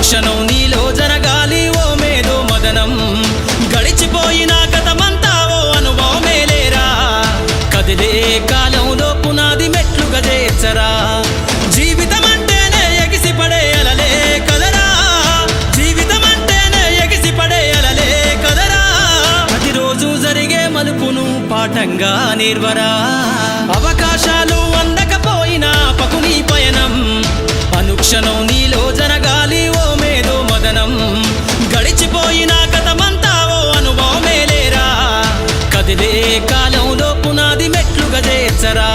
అనుక్షణం నీలో జరగాలి ఓ మేధో మదనం గడిచిపోయిన గతమంతా ఓ అనుభవమే లేరా కదిలే కాలంలో పునాది మెట్లుగా చేర్చరా జీవితం అంటేనే ఎగిసిపడే అలలే కదరా జీవితం అంటేనే ఎగిసిపడే అలలే కదరా ప్రతిరోజు జరిగే మలుపును పాఠంగా నిర్వరా అవకాశాలు అందకపోయినా పకుని పయనం అనుక్షణం నీలో జరగాలి ఓ మేధో మదనం గడిచిపోయిన గతమంతా ఓ అనుభవమే లేరా కదిలే కాలంలో పునాది మెట్లుగా చేర్చరా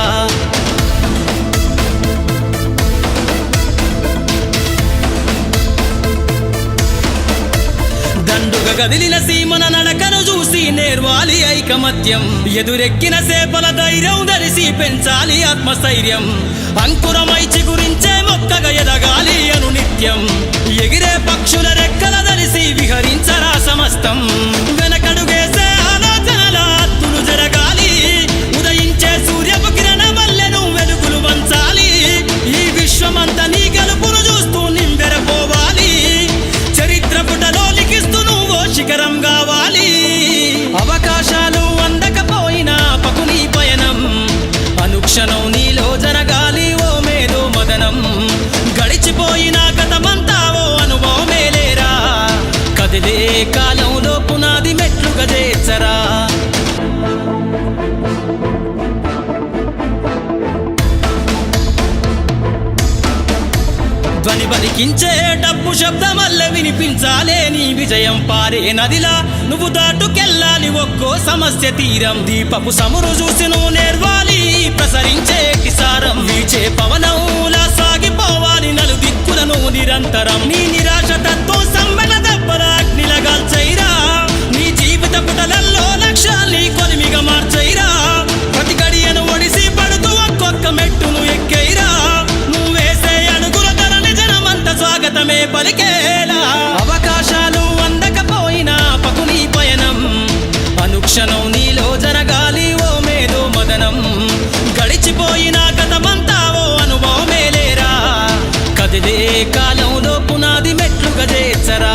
దండుగా కదిలిన సీమన నడకను చూసి నేర్వాలి ఐకమత్యం ఎదురెక్కిన సేపల ధైర్యం ధరిసి పెంచాలి ఆత్మస్థైర్యం అంకురమై చిగురించే మొక్కగా ఎదగాలి అను నిత్యం ఎగిరే పక్షుల రెక్కల ధరిసి విహరించరా సమస్తం వెనకడుగేసే ఆలోచనల అత్తులు జరగాలి ఉదయించే సూర్యపు కిరణ వల్లెను వెలుగులు వంచాలి ఈ విశ్వమంతా నీ గెలుపును చూస్తూ నింబెరపోవాలి చరిత్ర పుటలో లిఖిస్తూ నువ్వు శిఖరం కావాలి అవకాశాలు అందకపోయినా పకుని పయనం అనుక్షణం నీలో జరగాలి ఓ మేధో మదనం గడిచిపోయిన గతమంతా ఓ అనుభవమే లేరా కదిలే కాలంలో పునాది మెట్లుగా చేర్చరా ధ్వని పలికించే డప్పు శబ్దమల్ల వినిపించాలే నీ విజయం పారే నదిలా నువ్వు దాటుకెళ్ళాలి ఒక్కో సమస్య తీరం దీపపు సమురు చూసి నువ్వు నేర్వాలి ప్రసరించే కిసారం వీచే పవనంలా సాగిపోవాలి నలు దిక్కులను నిరంతరం నీ నిరాశ తత్వం సంబల దెబ్బల అగ్నిలగాల్చైరా నీ జీవిత పుటలల్లో లక్ష్యాల్ని కొలిమిగా మార్చైరా ప్రతి గడియను ఒడిసి పడుతూ ఒక్కొక్క మెట్టును ఎక్కైరా నువ్వేసే అడుగుల ధరని జనమంత స్వాగతమే పలికేలా అవకాశాలు అందకపోయినా పకుని పయనం అనుక్షణం నీలో జరగాలి ఓ మేధో మదనం గడిచిపోయిన గతమంతా ఓ అనుభవమే లేరా కదిలే కాలంలో పునాది మెట్లుగా చేర్చరా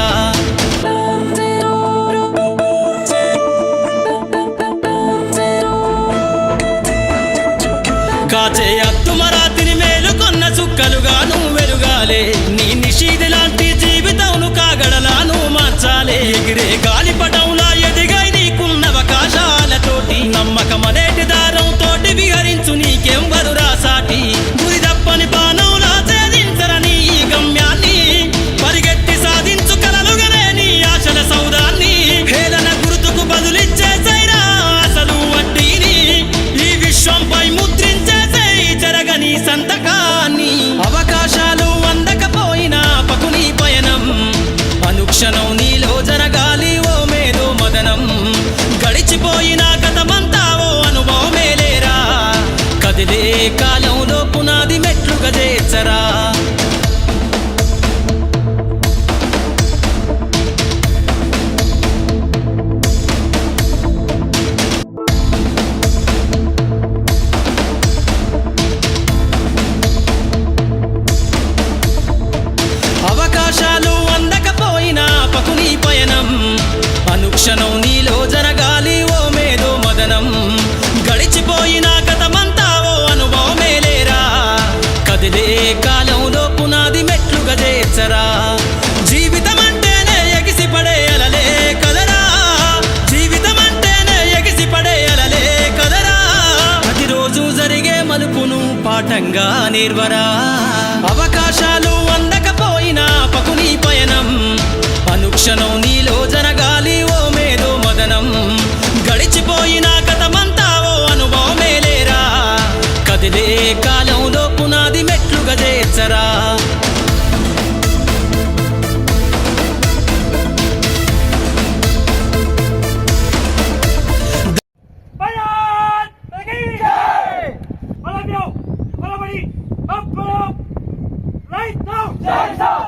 కాచే అత్తుమరాతిని మేలుకొన్న చుక్కలుగా నువ్వు వెలుగాలే నీ నిషీది లాంటి జీవితంను కాగడలాను మార్చాలే ఎగిరే గాలిపటంలా ఎదిగాయి నీకున్న అవకాశాలతోటి నమ్మకమనేటి దారం తోటి విహరించు నీకేం వరురా సాటి గురి తప్పని బాణంలా ఛేదించరని ఈ గమ్యాన్ని పరిగెత్తి సాధించు కలలుగనే నీ ఆశల సౌదాన్ని హేళన గుర్తుకు బదులిచ్చేసైరా అసలు వడ్డీని ఈ విశ్వంపై ముద్రించేసే జరగని సంతకాన్ని అవకాశాలు అందకపోయినా పకుని పయనం అనుక్షణం నీలో జరగాలి ఓ మేధో మదనం గడిచిపోయిన గతమంతా ఓ అనుభవమే లేరా కదిలే కాలంలో పునాది మెట్లుగా చేర్చరా అవకాశాలు అందకపోయినా పకుని పయనం అనుక్షణం నీలో జరగాలి ఓ మేధో మదనం గడిచిపోయిన గతమంతా ఓ అనుభవమే లేరా కదిలే కాలంలో పునాది మెట్లుగా చేర్చరా జీవితం అంటేనే ఎగిసిపడే అలలే కదరా జీవితం అంటేనే ఎగిసిపడే అలలే కదరా ప్రతిరోజు జరిగే మలుపును పాఠంగా నిర్వరా అవకాశాలు అందకపోయినా పకుని పయనం అనుక్షణం నీలో జరగాలి ఓ మేధో మదనం గడిచిపోయిన గతమంతా ఓ అనుభవమే లేరా కదిలే కాలంలో పునాది మెట్లుగా చేర్చరా Right now!